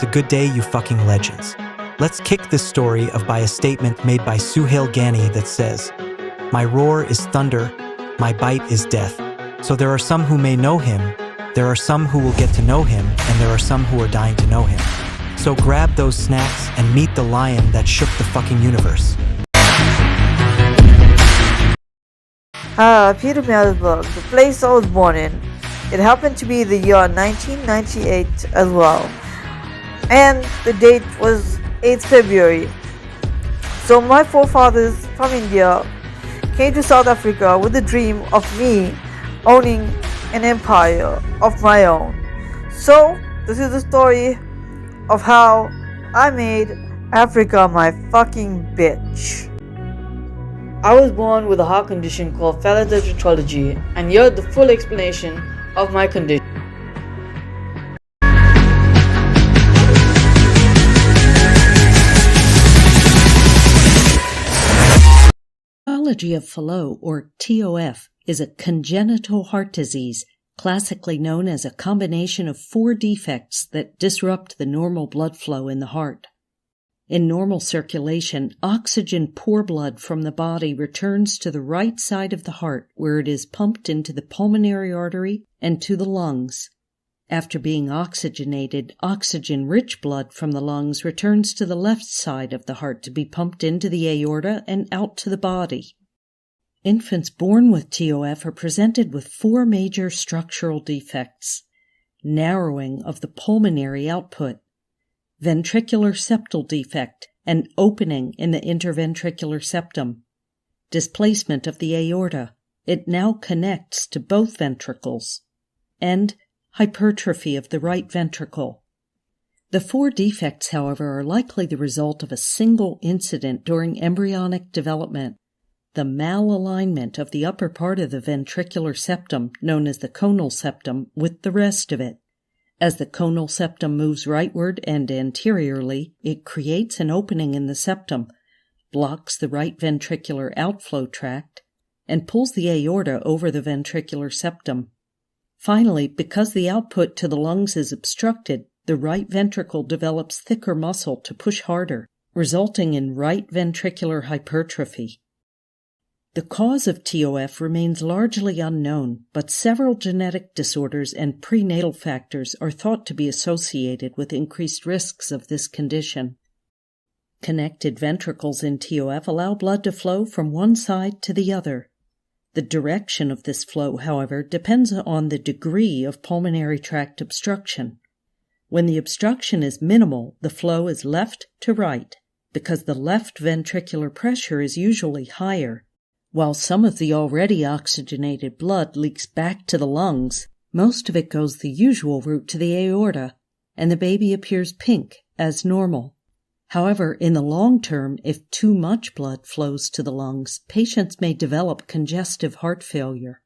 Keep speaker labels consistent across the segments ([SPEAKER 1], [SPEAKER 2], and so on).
[SPEAKER 1] a good day, you fucking legends. Let's kick this story off by a statement made by Suhail Ganie that says, "My roar is thunder, my bite is death." So there are some who may know him, there are some who will get to know him, and there are some who are dying to know him. So grab those snacks and meet the lion that shook the fucking universe.
[SPEAKER 2] Petermaritzburg, the place I was born in. It happened to be the year 1998 as well. And the date was 8th February. So my forefathers from India came to South Africa with the dream of me owning an empire of my own. So this is the story of how I made Africa my fucking bitch. I was born with a heart condition called phallotetralogy, and here's the full explanation of my condition.
[SPEAKER 3] Pathology of Fallot, or TOF, is a congenital heart disease, classically known as a combination of 4 defects that disrupt the normal blood flow in the heart. In normal circulation, oxygen-poor blood from the body returns to the right side of the heart, where it is pumped into the pulmonary artery and to the lungs. After being oxygenated, oxygen-rich blood from the lungs returns to the left side of the heart to be pumped into the aorta and out to the body. Infants born with TOF are presented with 4 major structural defects: narrowing of the pulmonary output, ventricular septal defect, an opening in the interventricular septum, displacement of the aorta, it now connects to both ventricles, and hypertrophy of the right ventricle. The 4 defects, however, are likely the result of a single incident during embryonic development: the malalignment of the upper part of the ventricular septum, known as the conal septum, with the rest of it. As the conal septum moves rightward and anteriorly, it creates an opening in the septum, blocks the right ventricular outflow tract, and pulls the aorta over the ventricular septum. Finally, because the output to the lungs is obstructed, the right ventricle develops thicker muscle to push harder, resulting in right ventricular hypertrophy. The cause of TOF remains largely unknown, but several genetic disorders and prenatal factors are thought to be associated with increased risks of this condition. Connected ventricles in TOF allow blood to flow from one side to the other. The direction of this flow, however, depends on the degree of pulmonary tract obstruction. When the obstruction is minimal, the flow is left to right, because the left ventricular pressure is usually higher. While some of the already oxygenated blood leaks back to the lungs, most of it goes the usual route to the aorta, and the baby appears pink, as normal. However, in the long term, if too much blood flows to the lungs, patients may develop congestive heart failure.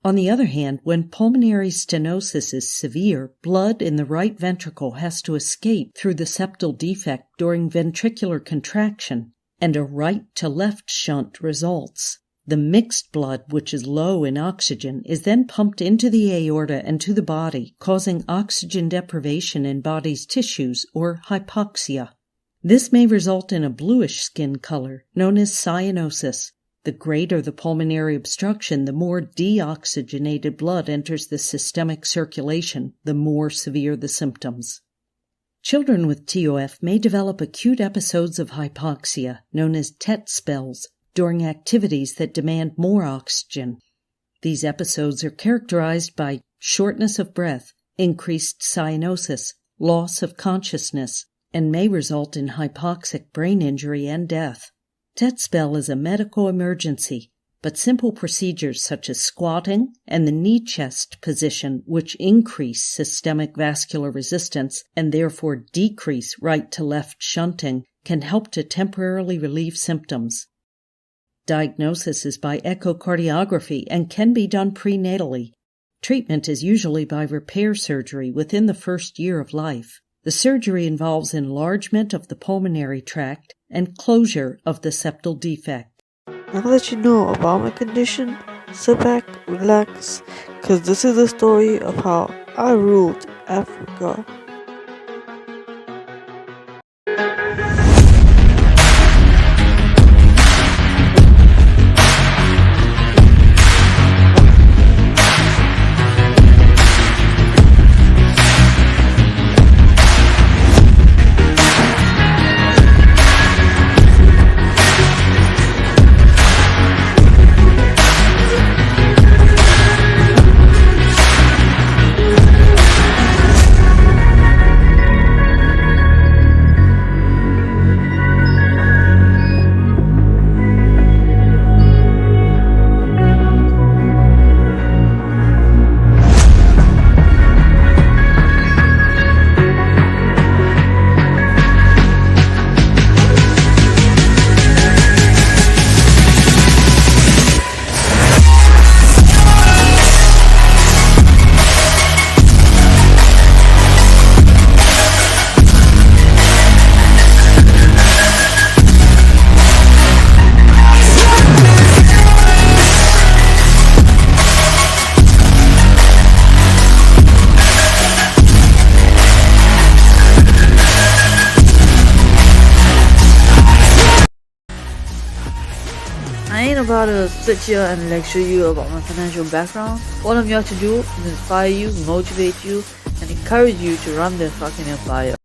[SPEAKER 3] On the other hand, when pulmonary stenosis is severe, blood in the right ventricle has to escape through the septal defect during ventricular contraction, and a right-to-left shunt results. The mixed blood, which is low in oxygen, is then pumped into the aorta and to the body, causing oxygen deprivation in body's tissues, or hypoxia. This may result in a bluish skin color, known as cyanosis. The greater the pulmonary obstruction, the more deoxygenated blood enters the systemic circulation, the more severe the symptoms. Children with TOF may develop acute episodes of hypoxia, known as TET spells, during activities that demand more oxygen. These episodes are characterized by shortness of breath, increased cyanosis, loss of consciousness, and may result in hypoxic brain injury and death. TET spell is a medical emergency, but simple procedures such as squatting and the knee-chest position, which increase systemic vascular resistance and therefore decrease right-to-left shunting, can help to temporarily relieve symptoms. Diagnosis is by echocardiography and can be done prenatally. Treatment is usually by repair surgery within the first year of life. The surgery involves enlargement of the pulmonary tract and closure of the septal defect.
[SPEAKER 2] Now that you know about my condition, sit back, relax, cause this is the story of how I ruled Africa. I ain't about to sit here and lecture you about my financial background. What I'm here to do is inspire you, motivate you, and encourage you to run their fucking empire.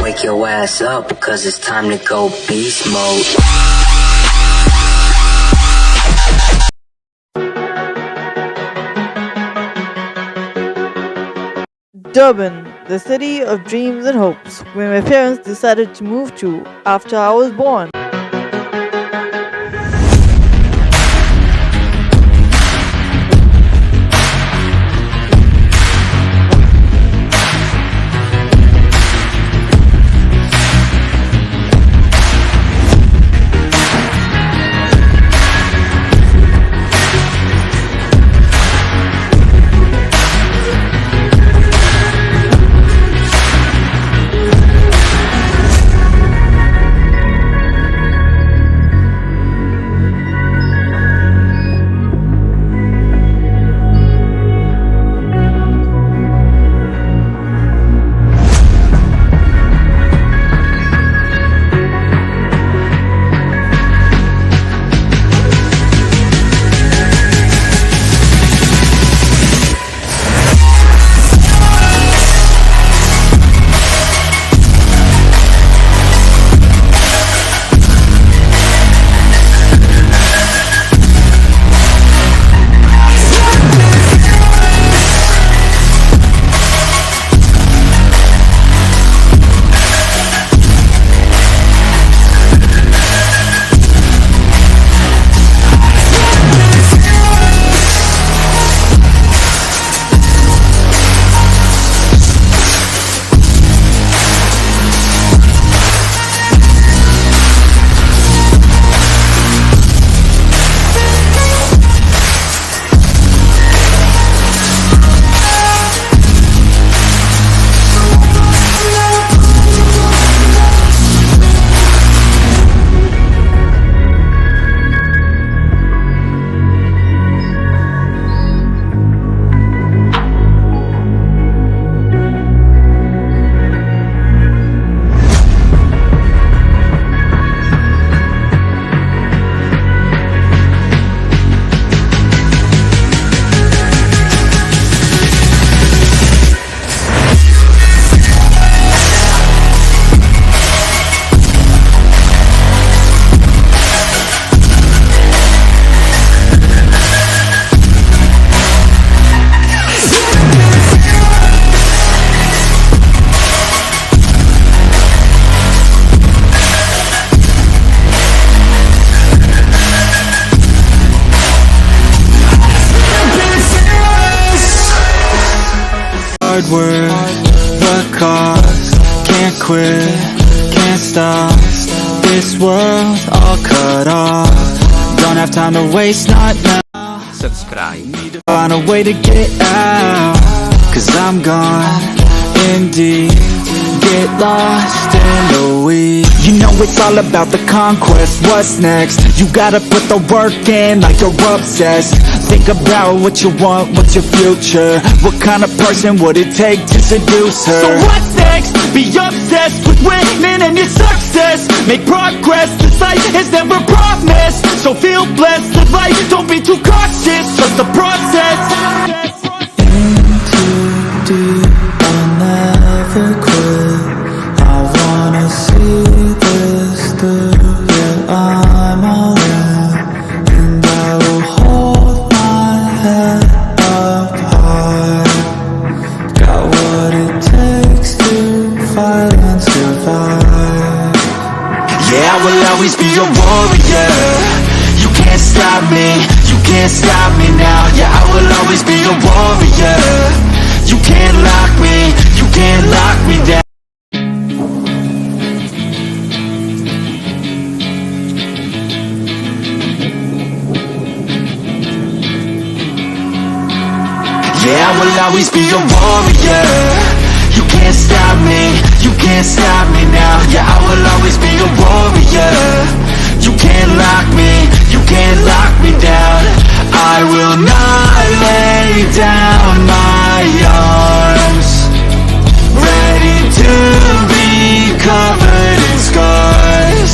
[SPEAKER 4] Wake your ass up, because it's time to go beast mode.
[SPEAKER 2] Durban, the city of dreams and hopes, where my parents decided to move to after I was born.
[SPEAKER 5] Hard work, what cost? Can't quit, can't stop. This world all cut off. Don't have time to waste, not now.
[SPEAKER 6] Subscribe.
[SPEAKER 5] Need to find a way to get out, 'cause I'm gone in deep. Get lost in the weeds. You know it's all about the conquest. What's next? You gotta put the work in like you're obsessed. Think about what you want, what's your future. What kind of person would it take to seduce her? So what's next? Be obsessed with winning and your success. Make progress, this life is never promised. So feel blessed, live life, don't be too cautious. Trust the process. In too deep, I'll never quit. I wanna see this through, yeah, I'm all in. And I will hold my head up high. Got what it takes to fight and survive. Yeah, I will always be a warrior. You can't stop me, you can't stop me now. Yeah, I will always be a warrior. You can't lock me, you can't lock me down. Yeah, I will always be a warrior. You can't stop me, you can't stop me now. Yeah, I will always be a warrior. You can't lock me, you can't lock me down. I will not lay down my arms, ready to be covered in scars.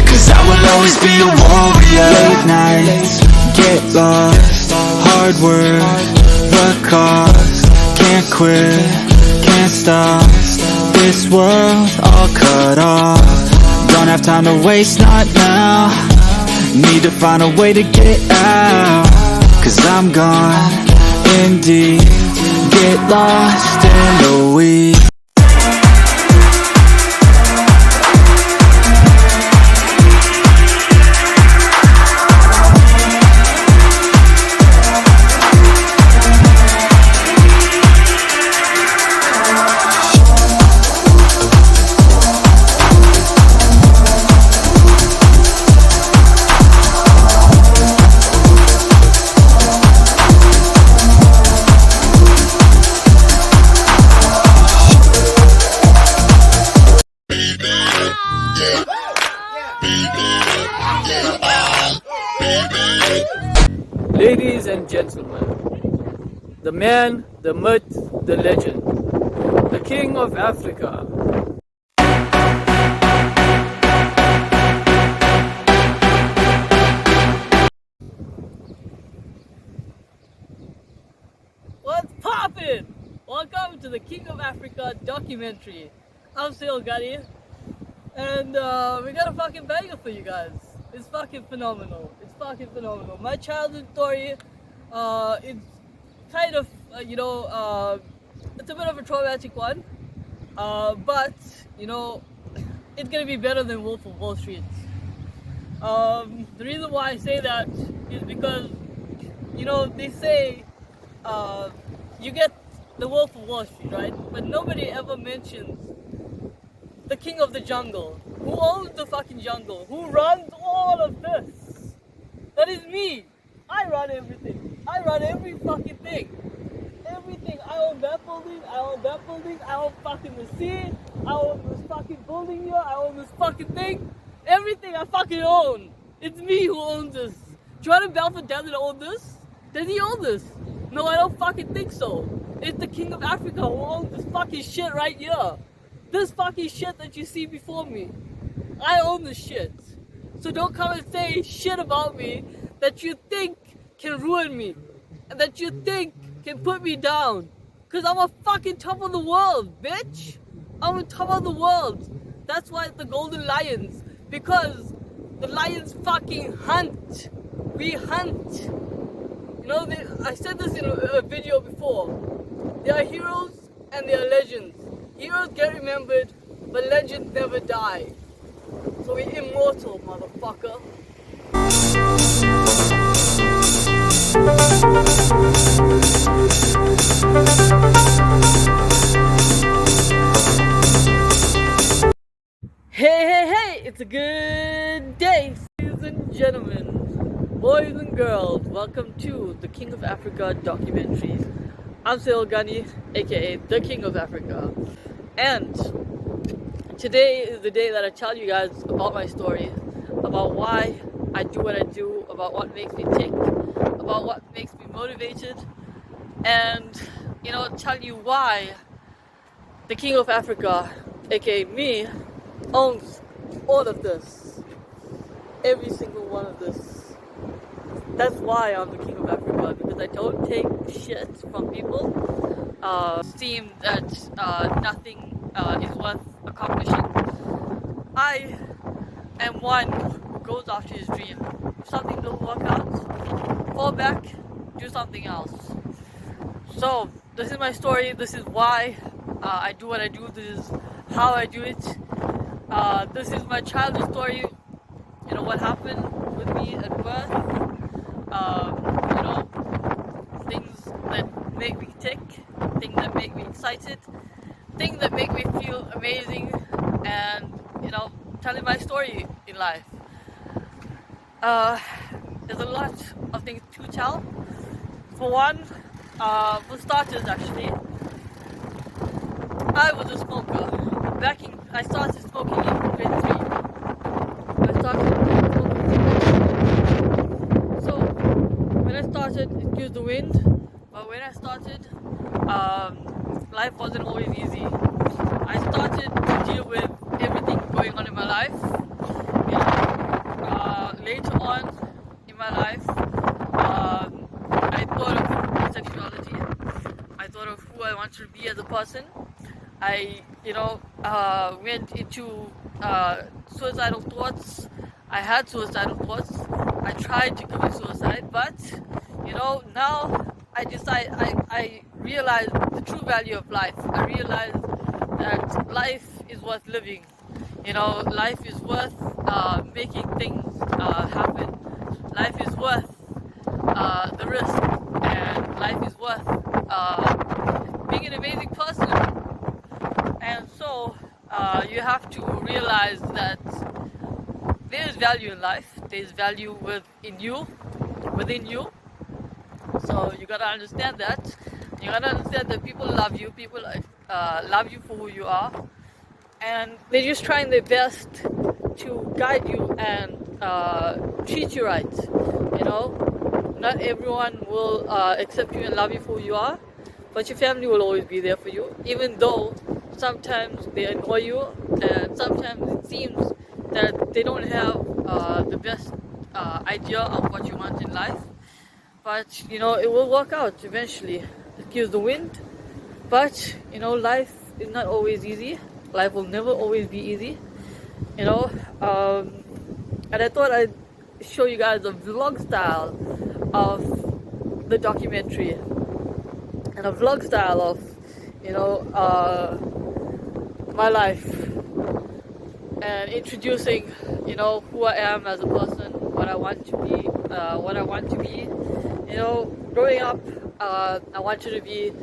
[SPEAKER 5] 'Cause I will always be a warrior. Late nights, get lost, hard work, what cost? Can't quit, can't stop. This world all cut off. Don't have time to waste, not now. Need to find a way to get out, 'cause I'm gone in deep. Get lost in the weeds.
[SPEAKER 7] Ladies and gentlemen, the man, the myth, the legend, the King of Africa. What's poppin'? Welcome to the King of Africa documentary. I'm Suhail Ganie, and we got a fucking banger for you guys. It's fucking phenomenal. It's fucking phenomenal. My childhood story, it's kind of, it's a bit of a traumatic one, but, it's gonna be better than Wolf of Wall Street. The reason why I say that is because, they say, you get the Wolf of Wall Street, right? But nobody ever mentions the king of the jungle. Who owns the fucking jungle? Who runs all of this? That is me. I run everything. I run every fucking thing. Everything. I own that building. I own that building. I own fucking the sea. I own this fucking building here. I own this fucking thing. Everything I fucking own. It's me who owns this. Jordan Belfort doesn't own this. Does he own this? No, I don't fucking think so. It's the King of Africa who owns this fucking shit right here. This fucking shit that you see before me. I own this shit. So don't come and say shit about me that you think can ruin me. And that you think can put me down. Cause I'm a fucking top of the world, bitch. I'm on top of the world. That's why it's the Golden Lions. Because the lions fucking hunt. We hunt. I said this in a video before. There are heroes and there are legends. Heroes get remembered, but legends never die. So we're immortal, motherfucker. a good day, ladies and gentlemen, boys and girls. Welcome to the King of Africa documentary. I'm Suhail Ganie, aka the King of Africa, and today is the day that I tell you guys about my story, about why I do what I do, about what makes me tick, about what makes me motivated, and tell you why the King of Africa, aka me, owns all of this, every single one of this. That's why I'm the King of Africa, because I don't take shit from people. Seem that nothing is worth accomplishing. I am one who goes after his dream. If something don't work out, fall back, do something else. So this is my story. This is why I do what I do. This is how I do it. This is my childhood story. What happened with me at birth. Things that make me tick, things that make me excited, things that make me feel amazing, and telling my story in life. There's a lot of things to tell. For one, for starters, actually, I was a smoker. I started smoking in grade 3. I started smoking. So when I started, excuse the wind, but when I started, life wasn't always easy. I started to deal with everything going on in my life. Later on in my life, I thought of sexuality. I thought of who I wanted to be as a person. I, went into suicidal thoughts. I had suicidal thoughts. I tried to commit suicide, but now I realized the true value of life. I realized that life is worth living. Life is worth making things happen. Life is worth the risk, and life is worth being an amazing person. And so you have to realize that there is value in life. There is value within you. So you gotta understand that. You gotta understand that people love you. People love you for who you are, and they're just trying their best to guide you and treat you right. Not everyone will accept you and love you for who you are, but your family will always be there for you, even though sometimes they annoy you, and sometimes it seems that they don't have the best idea of what you want in life. But it will work out eventually. Excuse the wind. But life is not always easy. Life will never always be easy. And I thought I'd show you guys a vlog style of the documentary, and a vlog style of my life, and introducing who I am as a person, what I want to be. Growing up, I wanted to be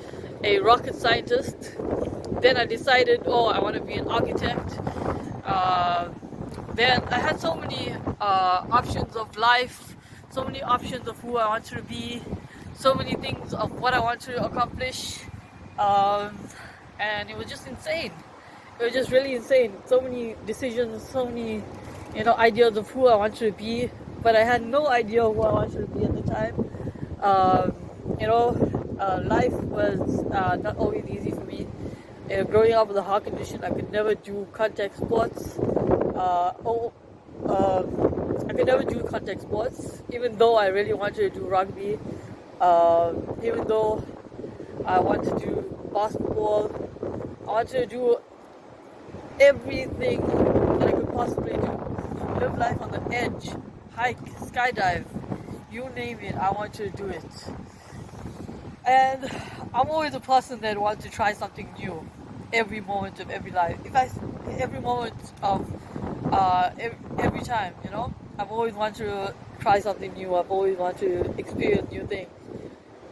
[SPEAKER 7] a rocket scientist. Then I decided, I want to be an architect. Then I had so many options of life, so many options of who I wanted to be, so many things of what I wanted to accomplish, and it was just insane. It was just really insane. So many decisions, so many ideas of who I wanted to be, but I had no idea who I wanted to be at the time. Life was not always easy for me. Growing up with a heart condition, I could never do contact sports. I could never do contact sports, even though I really wanted to do rugby. Even though I wanted to do basketball, I wanted to do everything that I could possibly do. Live life on the edge, hike, skydive, you name it, I want to do it. And I'm always a person that wants to try something new every moment of every life. Every moment of every time, I've always wanted to try something new. I've always wanted to experience new things.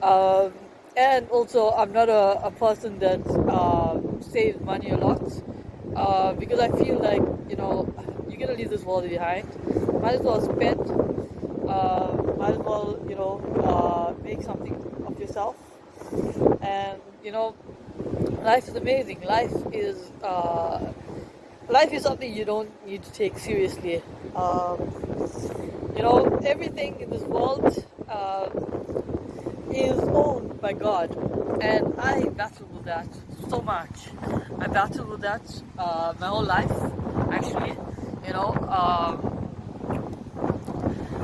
[SPEAKER 7] And also, I'm not a person that saves money a lot, because I feel like you you're gonna leave this world behind, might as well spend, might as well, make something of yourself. And life is amazing. Life is something you don't need to take seriously. Everything in this world is owned by God, and I battle with that so much. I battle with that my whole life, actually.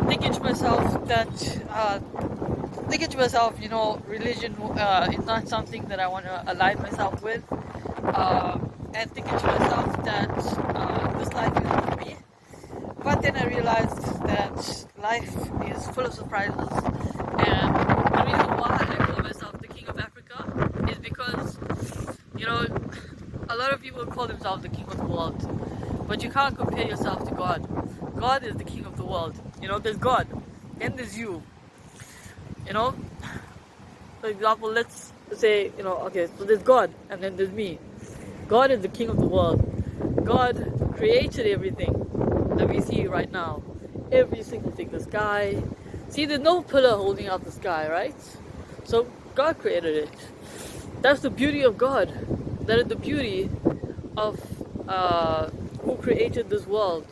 [SPEAKER 7] Thinking to myself that, religion is not something that I want to align myself with, and thinking to myself that this life isn't for me. But then I realized that life is full of surprises, and the reason why I call myself the King of Africa is because, a lot of people call themselves the King of the world, but you can't compare yourself to God. God is the King of the world. There's God, then there's you. For example, let's say, okay, so there's God, and then there's me. God is the King of the world. God created everything that we see right now. Every single thing, the sky. See, there's no pillar holding out the sky, right? So God created it. That's the beauty of God. That is the beauty of who created this world,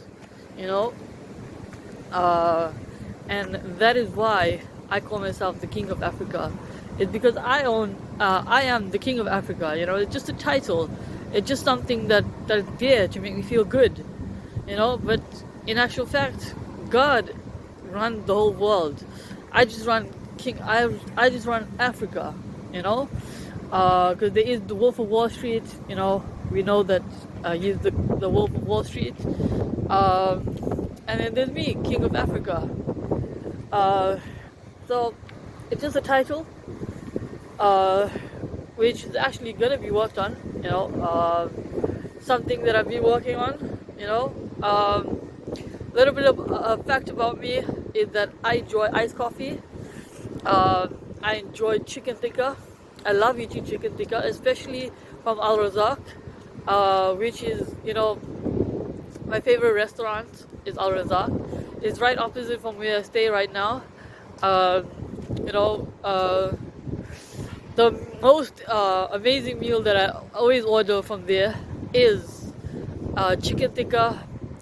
[SPEAKER 7] and that is why I call myself the King of Africa. It's because I am the King of Africa. It's just a title. It's just something that is there to make me feel good, But in actual fact, God runs the whole world. I just run I just run Africa, because there is the Wolf of Wall Street. We know that he's the Wolf of Wall Street, and then there's me, King of Africa. So it's just a title, which is actually gonna be worked on. Something that I've been working on. A little bit of a fact about me is that I enjoy iced coffee. I enjoy chicken tikka. I love eating chicken tikka, especially from Al Razak, which is, my favorite restaurant is Al Razak. It's right opposite from where I stay right now. The most amazing meal that I always order from there is chicken tikka,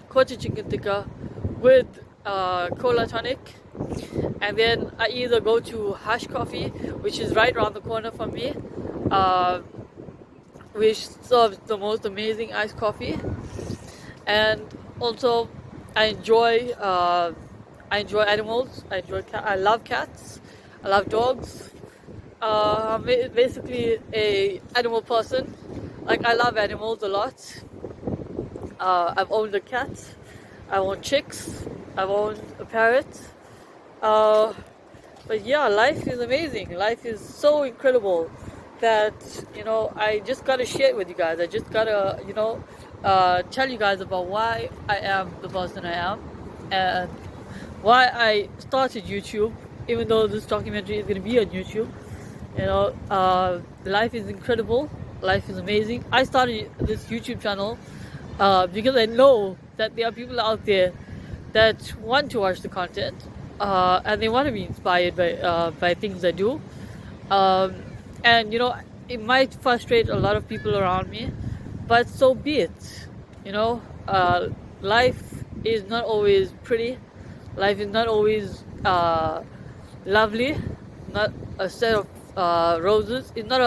[SPEAKER 7] quarter chicken tikka with cola tonic, and then I either go to Hash Coffee, which is right around the corner from me, which serves the most amazing iced coffee. And also I enjoy animals. I love cats. I love dogs. I'm basically a animal person. Like, I love animals a lot. I've owned a cat. I've owned chicks. I've owned a parrot. But yeah, life is amazing. Life is so incredible that, I just gotta share it with you guys. I just gotta, tell you guys about why I am the person I am and why I started YouTube, even though this documentary is gonna be on YouTube. Life is incredible. Life is amazing. I started this YouTube channel because I know that there are people out there that want to watch the content and they want to be inspired by things I do. And it might frustrate a lot of people around me, but so be it. Life is not always pretty. Life is not always lovely. Not a set of roses. It's not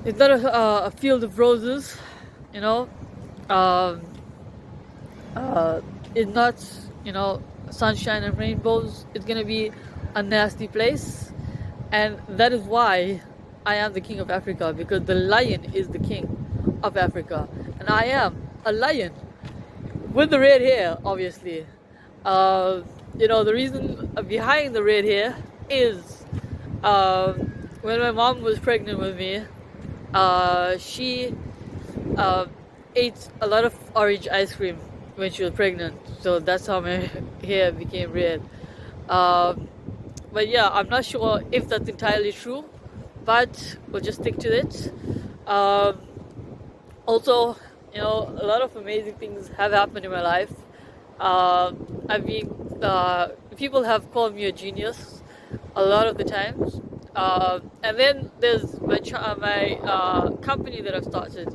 [SPEAKER 7] a field of roses. It's not sunshine and rainbows. It's gonna be a nasty place, and that is why I am the King of Africa, because the lion is the king of Africa, and I am a lion with the red hair, obviously. The reason behind the red hair is when my mom was pregnant with me, she ate a lot of orange ice cream when she was pregnant, so that's how my hair became red. But yeah, I'm not sure if that's entirely true, but we'll just stick to it. Also, You know, a lot of amazing things have happened in my life. I've been, people have called me a genius a lot of the times. And then there's my company that I've started,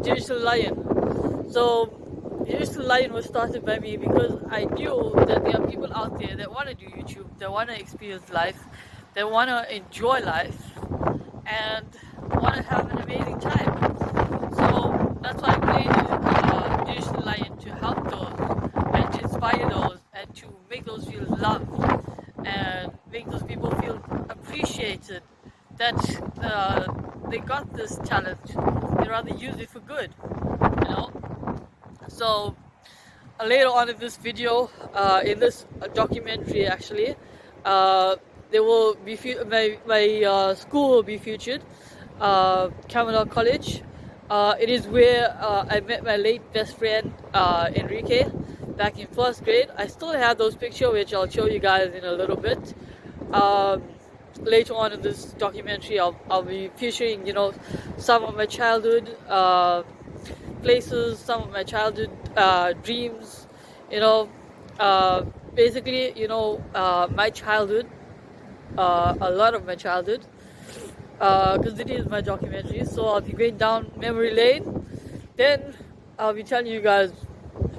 [SPEAKER 7] Digital Lion. So, Digital Lion was started by me because I knew that there are people out there that want to do YouTube, that want to experience life, that want to enjoy life, and want to have an amazing time. So that's why I created Digital Lion, to help those and to inspire those and to make those feel loved and make those people feel appreciated, that they got this talent. They rather use it for good, you know. So later on in this video, in this documentary actually, there will be my school will be featured, Camelot College. It is where I met my late best friend Enrique back in first grade. I still have those pictures, which I'll show you guys in a little bit. Later on in this documentary, I'll be featuring, you know, some of my childhood places, some of my childhood dreams, you know, basically, you know, my childhood, a lot of my childhood, because it is my documentary. So I'll be going down memory lane. Then I'll be telling you guys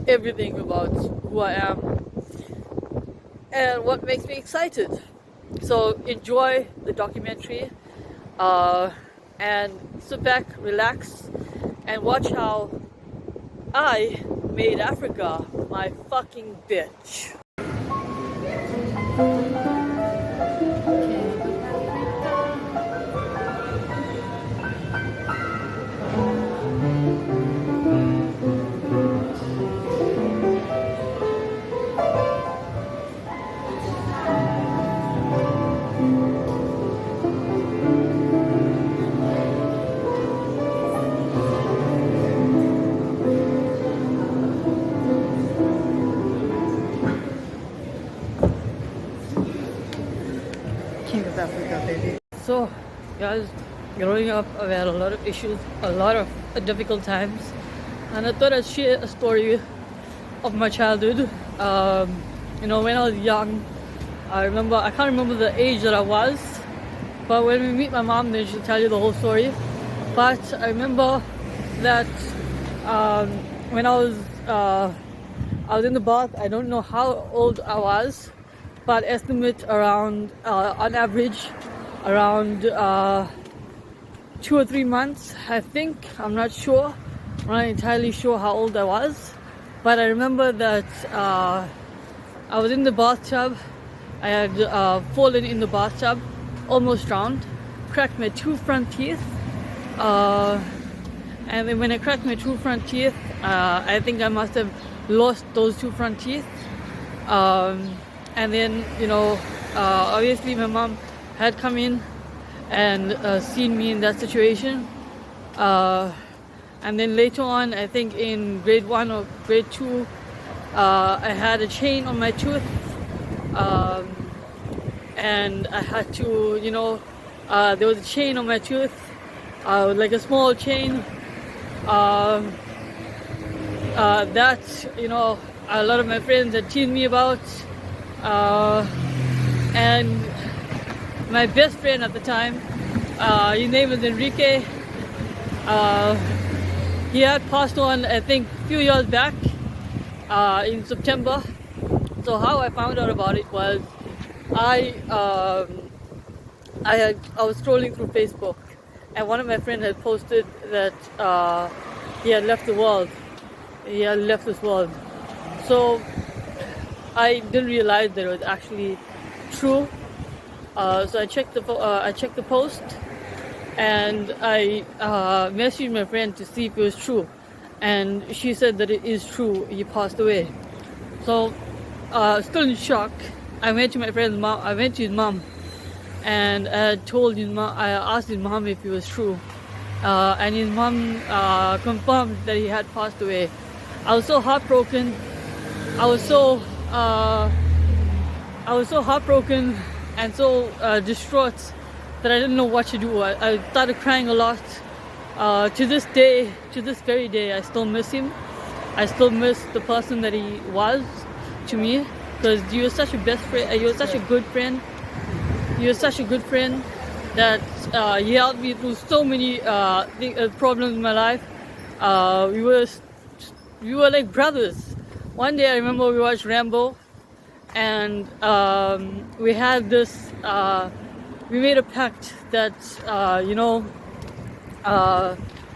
[SPEAKER 7] everything about who I am and what makes me excited. So enjoy the documentary, and sit back, relax, and watch how I made Africa my fucking bitch. King of Africa, baby. So, guys, growing up, I've had a lot of issues, a lot of difficult times, and I thought I'd share a story of my childhood. You know, when I was young, I can't remember the age that I was, but when we meet my mom, then she'll tell you the whole story. But I remember that when I was in the bath. I don't know how old I was, but estimate around, on average, around 2 or 3 months, I think. I'm not sure. I'm not entirely sure how old I was, but I remember that I was in the bathtub. I had fallen in the bathtub, almost drowned, cracked my 2 front teeth. And then when I cracked my 2 front teeth, I think I must have lost those 2 front teeth. And then, you know, obviously my mom had come in and seen me in that situation. And then later on, I think in grade 1 or grade 2, I had a chain on my tooth. And I had to, you know, there was a chain on my tooth, like a small chain. That, you know, a lot of my friends had teased me about. And my best friend at the time, his name was Enrique. He had passed on, I think, a few years back, in September. So how I found out about it was, I was scrolling through Facebook, and one of my friends had posted that he had left the world. He had left this world. So I didn't realize that it was actually true. So I checked the post, and I messaged my friend to see if it was true, and she said that it is true. He passed away. So still in shock, I went to my friend's mom. I went to his mom, and I told his mom. I asked his mom if it was true, and his mom confirmed that he had passed away. I was so heartbroken. I was so heartbroken and so distraught that I didn't know what to do. I started crying a lot. To this day, to this very day, I still miss him. I still miss the person that he was to me, because he was such a best friend. He was such a good friend. He was such a good friend that he helped me through so many problems in my life. We were like brothers. One day I remember we watched Rambo, and we had this. We made a pact that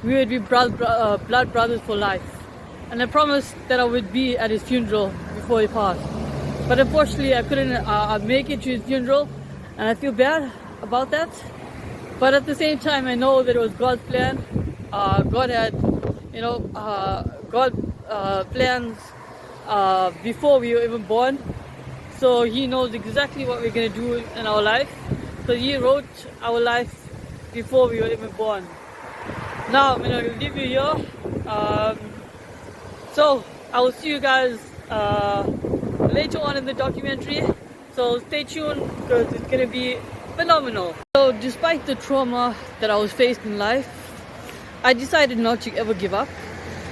[SPEAKER 7] we would be blood brothers for life. And I promised that I would be at his funeral before he passed. But unfortunately, I couldn't make it to his funeral, and I feel bad about that. But at the same time, I know that it was God's plan. God had, plans before we were even born. So He knows exactly what we're going to do in our life. So He wrote our life before we were even born. Now I'm going to leave you here. So I will see you guys later on in the documentary. So stay tuned, because it's going to be phenomenal. So despite the trauma that I was faced in life, I decided not to ever give up.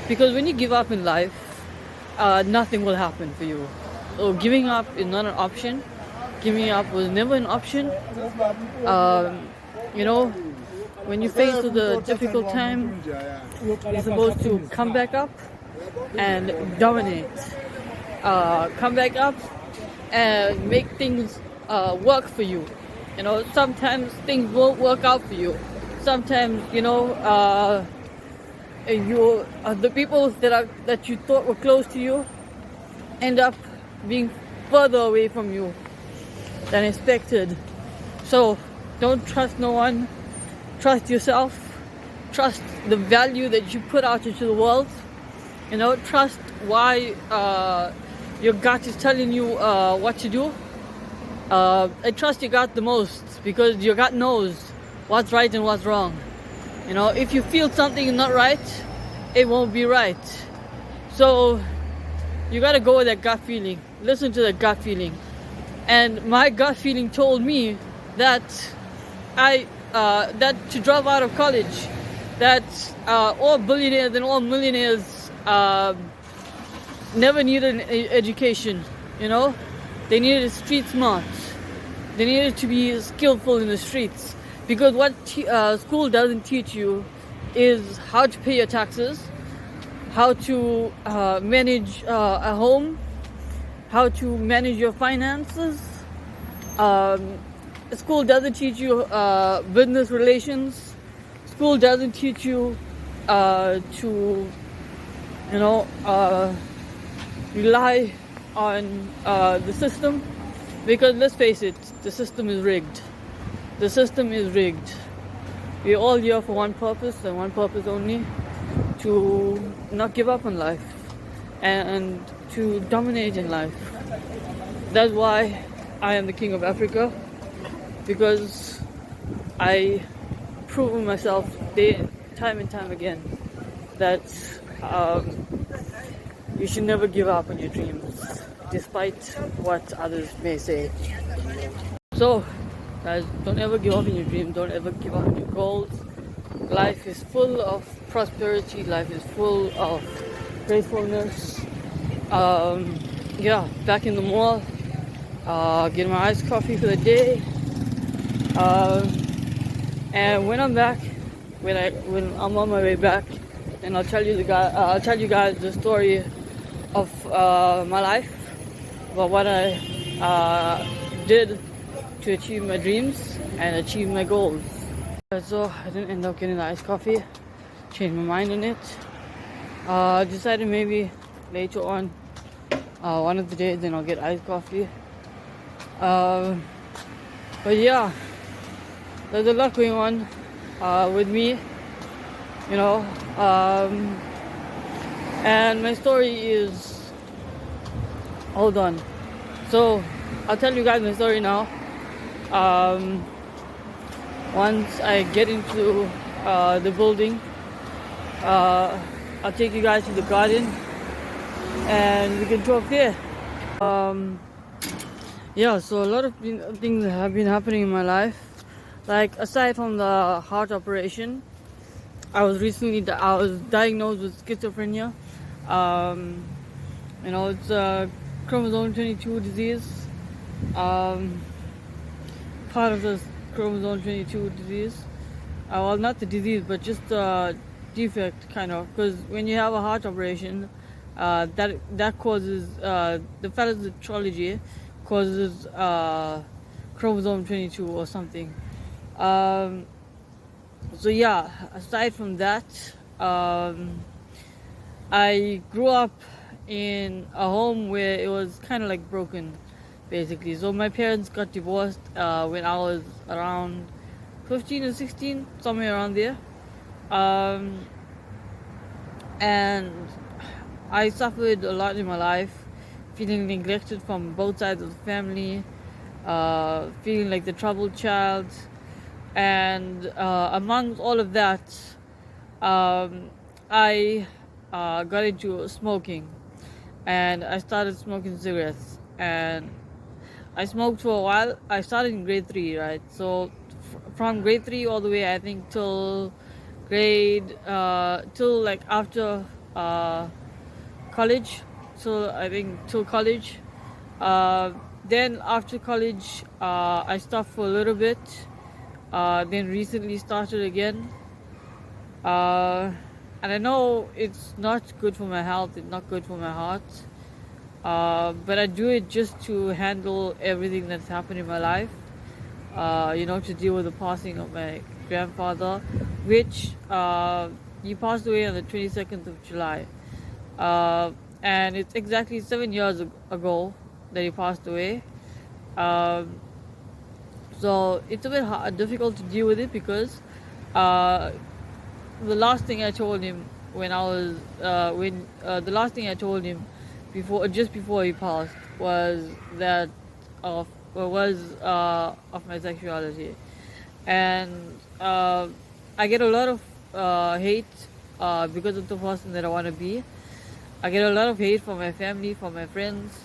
[SPEAKER 7] Because when you give up in life, nothing will happen for you. So giving up is not an option. Giving up was never an option. When you face with a difficult time, you're supposed to come back up and dominate. Come back up and make things work for you. Sometimes things won't work out for you. Sometimes, the people that you thought were close to you end up being further away from you than expected. So don't trust no one. Trust yourself. Trust the value that you put out into the world. Trust why your gut is telling you what to do. I trust your gut the most, because your gut knows what's right and what's wrong. If you feel something is not right, it won't be right. So you gotta go with that gut feeling. Listen to that gut feeling. And my gut feeling told me that that to drop out of college, that all billionaires and all millionaires never needed an education. They needed street smart. They needed to be skillful in the streets, because what school doesn't teach you is how to pay your taxes, how to manage a home, how to manage your finances. School doesn't teach you business relations. School doesn't teach you to rely on the system, because let's face it, the system is rigged. The system is rigged. We're all here for one purpose and one purpose only: to not give up on life and to dominate in life. That's why I am the king of Africa, because I proven myself time and time again that you should never give up on your dreams, despite what others may say. So, guys, don't ever give up on your dreams. Don't ever give up on your goals. Life is full of prosperity. Life is full of gratefulness. Back in the mall, getting my iced coffee for the day. And when I'm back, when I'm on my way back, and I'll tell you guys the story of my life, about what I did to achieve my dreams and achieve my goals. So I didn't end up getting the iced coffee. Changed my mind on it. Decided maybe later on, one of the days, then I'll get iced coffee. But yeah, there's a lot going on with me, and my story is, hold on. So I'll tell you guys my story now. Once I get into the building, I'll take you guys to the garden and we can talk there. So a lot of things have been happening in my life. Like, aside from the heart operation, I was diagnosed with schizophrenia. Um, it's a chromosome 22 disease. Um, Part of the chromosome 22 disease. Well, not the disease, but just the defect, kind of. Because when you have a heart operation, that causes the pathology causes chromosome 22 or something. So yeah, aside from that, I grew up in a home where it was kind of like broken, basically. So my parents got divorced when I was around 15 or 16, somewhere around there. Um, and I suffered a lot in my life, feeling neglected from both sides of the family, feeling like the troubled child. And amongst all of that, I got into smoking, and I started smoking cigarettes. And I smoked for a while. I started in grade 3, right? So from grade 3 all the way, I think, till like after college. So I think till college. Uh, then after college, I stopped for a little bit. Then recently started again. And I know it's not good for my health, it's not good for my heart. But I do it just to handle everything that's happened in my life. To deal with the passing of my grandfather, which he passed away on the 22nd of July. And it's exactly 7 years ago that he passed away. Um, so it's a bit difficult to deal with it because uh, the last thing I told him when I was when the last thing I told him before he passed was that of of my sexuality. And I get a lot of hate because of the person that I want to be. I get a lot of hate from my family, from my friends,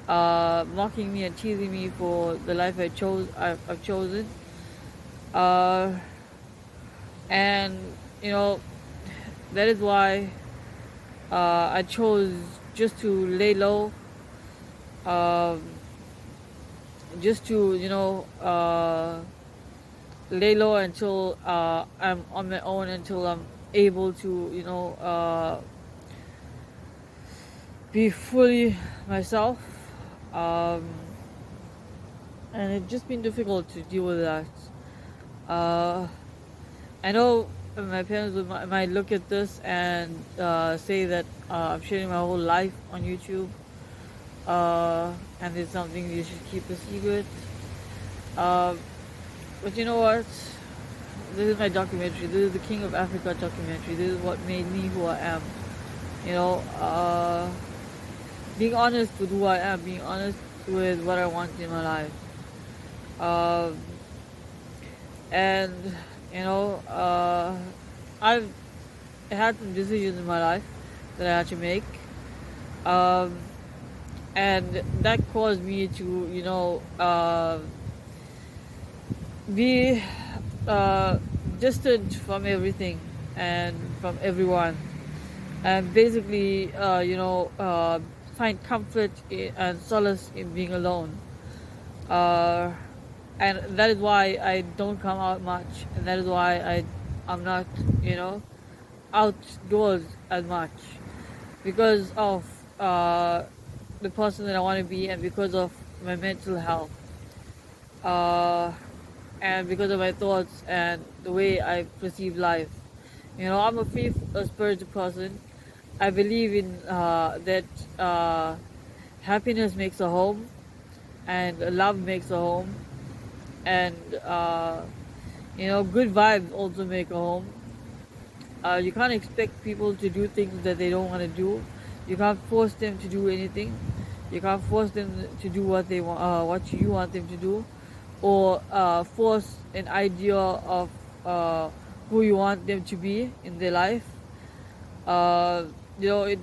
[SPEAKER 7] mocking me and teasing me for the life I've chosen. Uh, and that is why I chose just to lay low, um, just to lay low until I'm on my own, until I'm able to be fully myself. um, and it's just been difficult to deal with that. I know my parents might look at this and say that I'm sharing my whole life on YouTube, and it's something you should keep a secret. Uh, but you know what? This is my documentary. This is the King of Africa documentary. This is what made me who I am. Being honest with who I am, being honest with what I want in my life. Um, and I've had some decisions in my life that I had to make, um, and that caused me to be distant from everything and from everyone, and basically find comfort and solace in being alone. uh, and that is why I don't come out much, and that is why I'm not outdoors as much, because of the person that I want to be, and because of my mental health, uh, and because of my thoughts and the way I perceive life. I'm a spiritual person. I believe in that happiness makes a home, and love makes a home, and good vibes also make a home. You can't expect people to do things that they don't want to do. You can't force them to do anything. You can't force them to do what they want, what you want them to do, or force an idea of who you want them to be in their life. It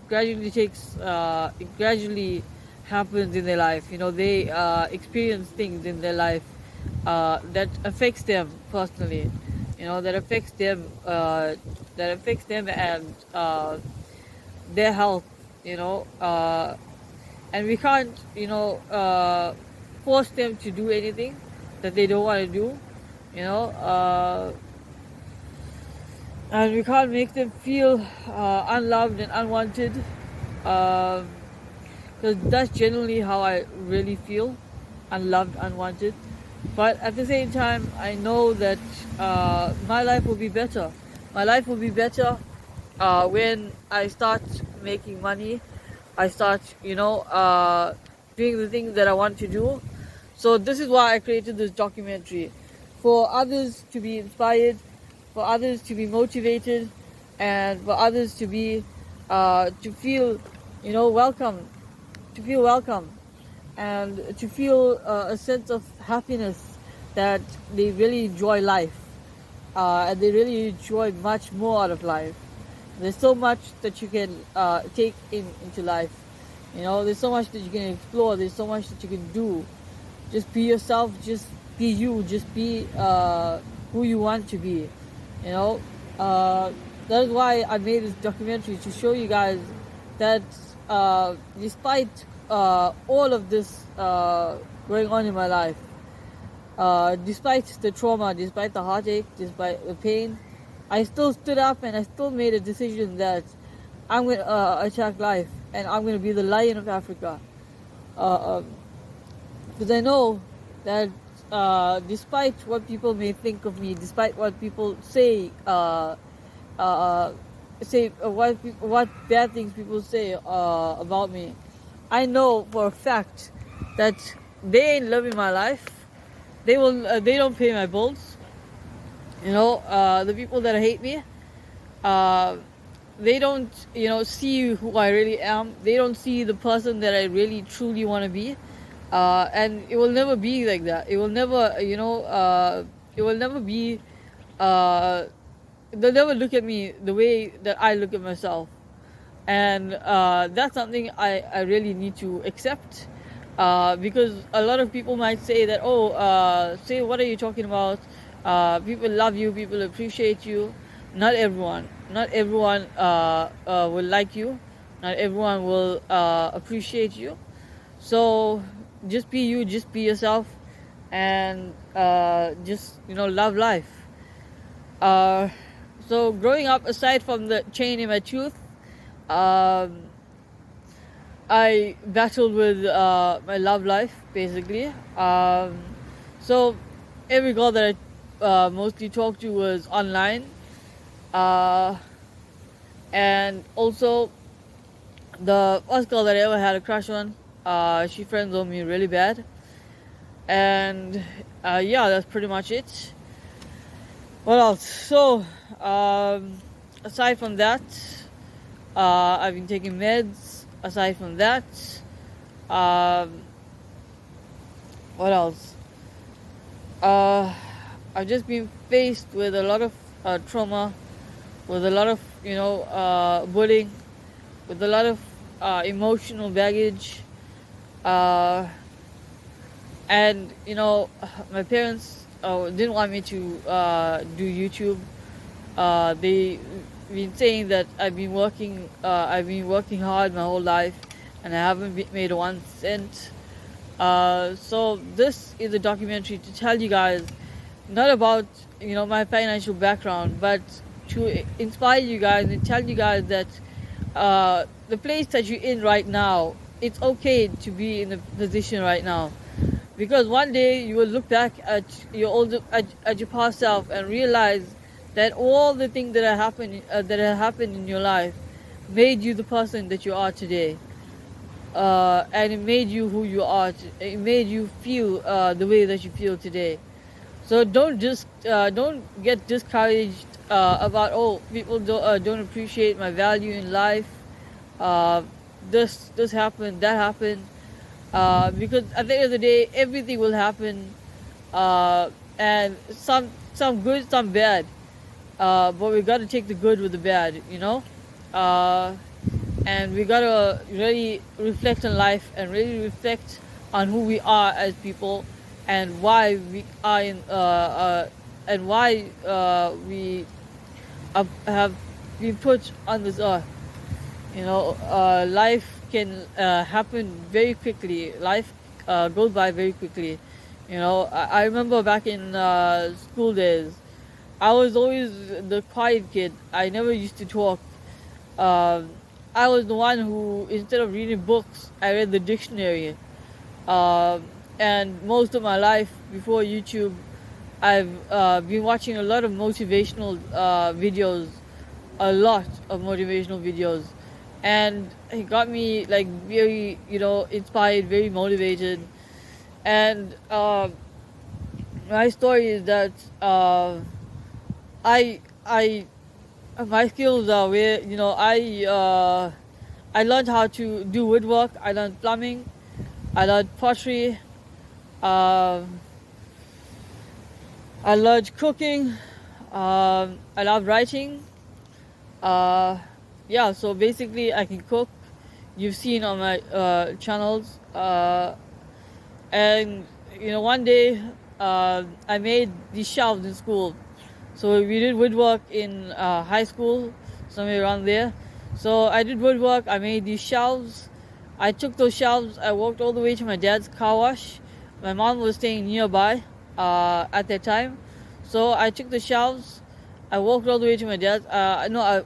[SPEAKER 7] gradually happens in their life. They experience things in their life that affects them personally. That affects them that affects them and their health, and we can't, force them to do anything that they don't want to do, you know, and we can't make them feel unloved and unwanted, because that's generally how I really feel, unloved, unwanted. But at the same time, I know that my life will be better. My life will be better when I start making money. I start, doing the things that I want to do. So this is why I created this documentary, for others to be inspired, for others to be motivated, and for others to be to feel, welcome, to feel welcome, and to feel a sense of happiness, that they really enjoy life, and they really enjoy much more out of life. There's so much that you can take into life. There's so much that you can explore. There's so much that you can do. Just be yourself. Just be you. Just be who you want to be. That is why I made this documentary, to show you guys that despite all of this going on in my life, despite the trauma, despite the heartache, despite the pain, I still stood up and I still made a decision that I'm going to attack life, and I'm going to be the lion of Africa. Because I know that despite what people may think of me, despite what people say, what bad things people say about me, I know for a fact that they ain't living my life. They don't pay my bills. The people that hate me, they don't, see who I really am. They don't see the person that I really truly want to be. And it will never be like that. It will never, it will never be, they'll never look at me the way that I look at myself. And that's something I really need to accept. Because a lot of people might say that, say, what are you talking about? People love you, people appreciate you. Not everyone will like you. Not everyone will appreciate you. So just be you, just be yourself, and just love life. So growing up, aside from the chain in my tooth, I battled with my love life, basically. So every girl that I mostly talked to was online, and also the first girl that I ever had a crush on, she friend-zoned me really bad, and that's pretty much it. What else? So aside from that, I've been taking meds. Aside from that, what else? I've just been faced with a lot of trauma, with a lot of bullying, with a lot of emotional baggage, and my parents didn't want me to do YouTube. They been saying that I've been working hard my whole life, and I haven't made 1 cent. So this is a documentary to tell you guys, not about my financial background, but to inspire you guys and tell you guys that the place that you're in right now, it's okay to be in the position right now, because one day you will look back at your past self and realize that all the things that have happened in your life made you the person that you are today, and it made you who you are. It made you feel the way that you feel today. So don't get discouraged about people don't appreciate my value in life. This happened, that happened, because at the end of the day, everything will happen, and some good, some bad. But we got to take the good with the bad, and we got to really reflect on life and really reflect on who we are as people, and why we are in and why we have been put on this earth. Life can happen very quickly. Life goes by very quickly. I remember back in school days, I was always the quiet kid. I never used to talk. Um, I was the one who, instead of reading books, I read the dictionary. Um, and most of my life before YouTube, I've been watching a lot of motivational videos, a lot of motivational videos, and it got me like very, inspired, very motivated. And my story is that I I my skills are where I learned how to do woodwork. I learned plumbing. I learned pottery. Um, I love cooking. I love writing. Uh, yeah, so basically, I can cook. You've seen on my channels. And one day I made these shelves in school. So we did woodwork in high school, somewhere around there. So I did woodwork. I made these shelves. I took those shelves. I walked all the way to my dad's car wash. My mom was staying nearby at that time. So I took the shelves. I walked all the way to my dad's. No, I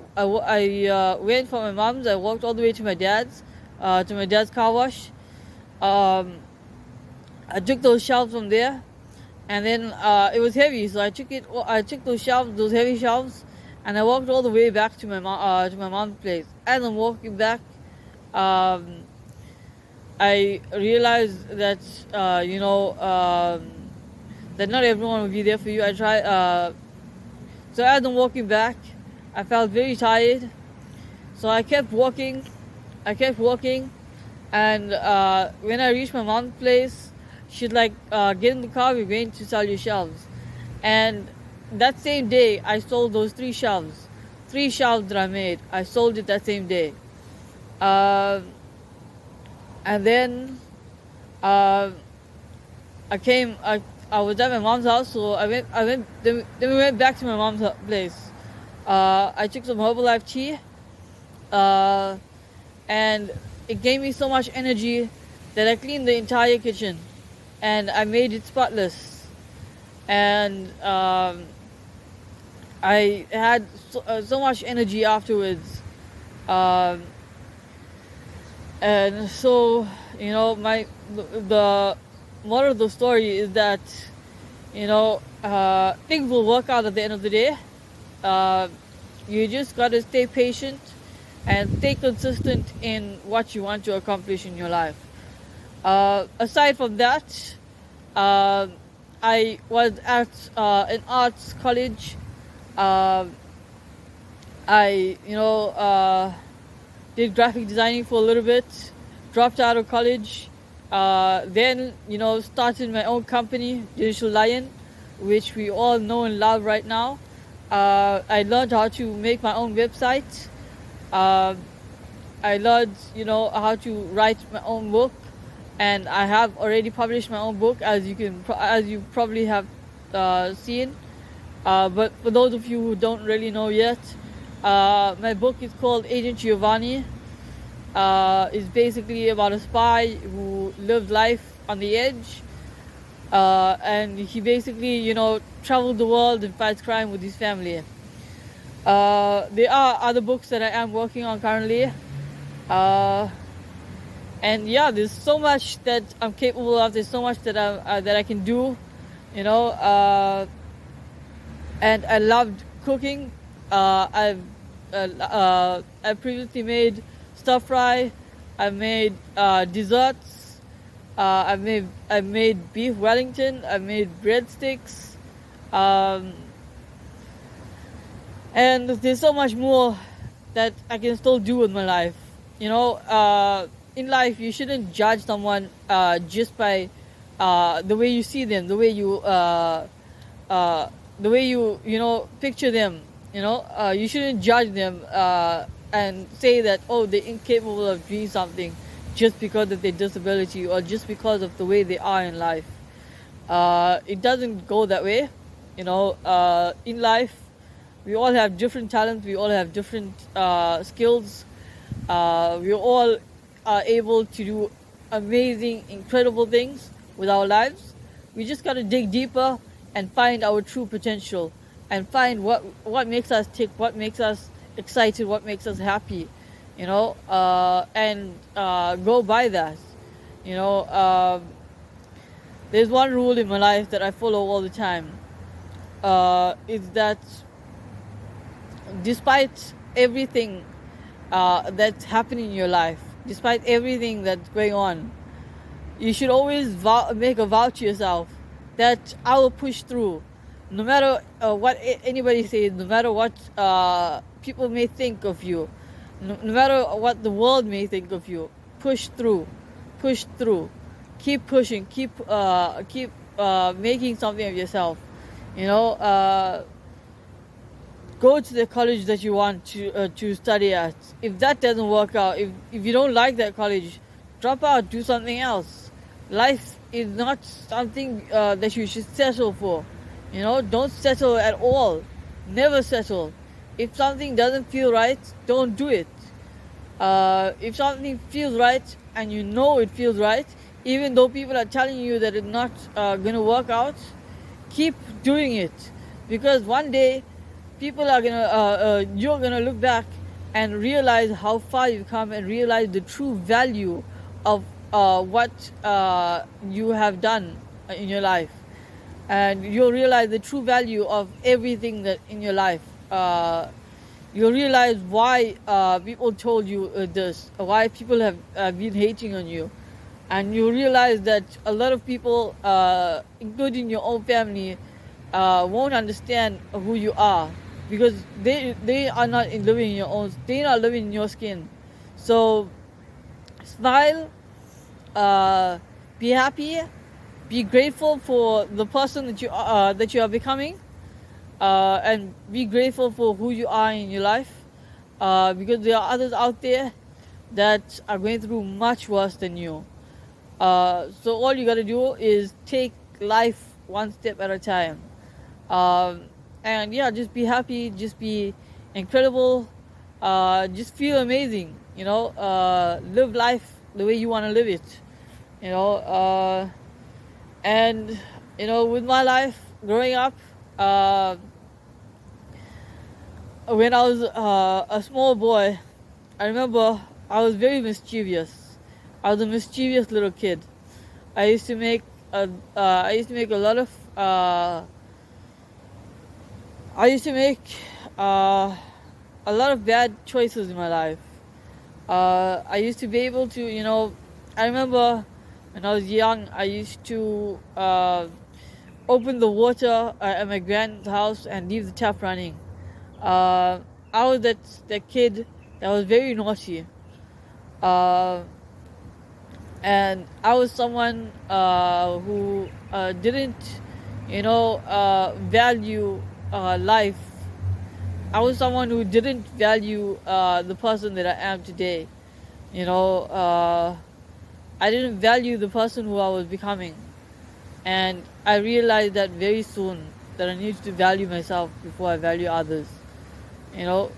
[SPEAKER 7] went from my mom's. I walked all the way to my dad's car wash. Um, I took those shelves from there, and then it was heavy, so I took those shelves, those heavy shelves, and I walked all the way back to my mom's place. As I'm walking back, I realized that that not everyone will be there for you. So as I'm walking back, I felt very tired. So I kept walking. And when I reached my mom's place, she'd like, get in the car, we're going to sell your shelves. And that same day, I sold those 3 shelves. 3 shelves that I made, I sold it that same day. And then I was at my mom's house, so then we went back to my mom's place. I took some Herbalife tea, and it gave me so much energy that I cleaned the entire kitchen, and I made it spotless. And I had so much energy afterwards. And so, the moral of the story is that, things will work out at the end of the day. You just gotta stay patient and stay consistent in what you want to accomplish in your life. Aside from that, I was at an arts college. I did graphic designing for a little bit, dropped out of college, then started my own company, Digital Lion, which we all know and love right now. I learned how to make my own website. I learned how to write my own book, and I have already published my own book, as you probably have seen. But for those of you who don't really know yet, my book is called Agent Giovanni. It's basically about a spy who lived life on the edge, and he basically traveled the world and fights crime with his family. There are other books that I am working on currently, and yeah, there's so much that I'm capable of. There's so much that I can do, and I loved cooking. I previously made stir fry. I made desserts. I made beef Wellington. I made breadsticks. And there's so much more that I can still do with my life. In life, you shouldn't judge someone just by the way you see them, the way you picture them. You shouldn't judge them and say that, oh, they're incapable of doing something just because of their disability or just because of the way they are in life. It doesn't go that way. In life, We all have different talents. We all have different skills. We all are able to do amazing, incredible things with our lives. We just got to dig deeper and find our true potential and find what makes us tick, what makes us excited, what makes us happy, and go by that. You know, there's one rule in my life that I follow all the time. Is that despite everything that's happening in your life, despite everything that's going on, you should always make a vow to yourself that I will push through. No matter what anybody says, no matter what people may think of you, no matter what the world may think of you, push through, keep pushing, keep making something of yourself. Go to the college that you want to study at. If that doesn't work out, if you don't like that college, drop out, do something else. Life is not something that you should settle for. Don't settle at all. Never settle. If something doesn't feel right, don't do it. If something feels right and you know it feels right, even though people are telling you that it's not going to work out, keep doing it. Because one day, you're gonna look back and realize how far you've come and realize the true value of what you have done in your life. And you'll realize the true value of everything that in your life. You'll realize why people told you this, why people have been hating on you. And you realize that a lot of people, including your own family, won't understand who you are, because they are not living in your own, they're not living in your skin. So smile, be happy, be grateful for the person that you are becoming, and be grateful for who you are in your life, because there are others out there that are going through much worse than you. So all you got to do is take life one step at a time. And yeah, just be happy, just be incredible, just feel amazing, live life the way you want to live it, and with my life growing up, when I was a small boy, I remember I was very mischievous. I was a mischievous little kid. I used to make a lot of a lot of bad choices in my life. I used to be able to, I remember when I was young, I used to open the water at my grand's house and leave the tap running. I was that kid that was very naughty. And I was someone who didn't, value life. I was someone who didn't value the person that I am today. I didn't value the person who I was becoming. And I realized that very soon, that I need to value myself before I value others. So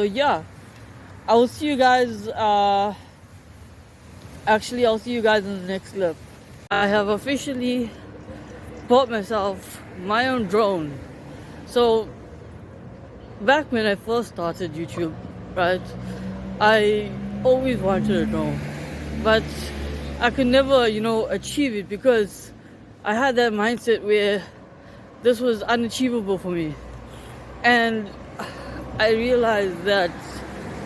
[SPEAKER 7] yeah, I will see you guys. I'll see you guys in the next clip. I have officially bought myself my own drone. So back when I first started YouTube, right, I always wanted a drone, but I could never, achieve it because I had that mindset where this was unachievable for me. And I realized that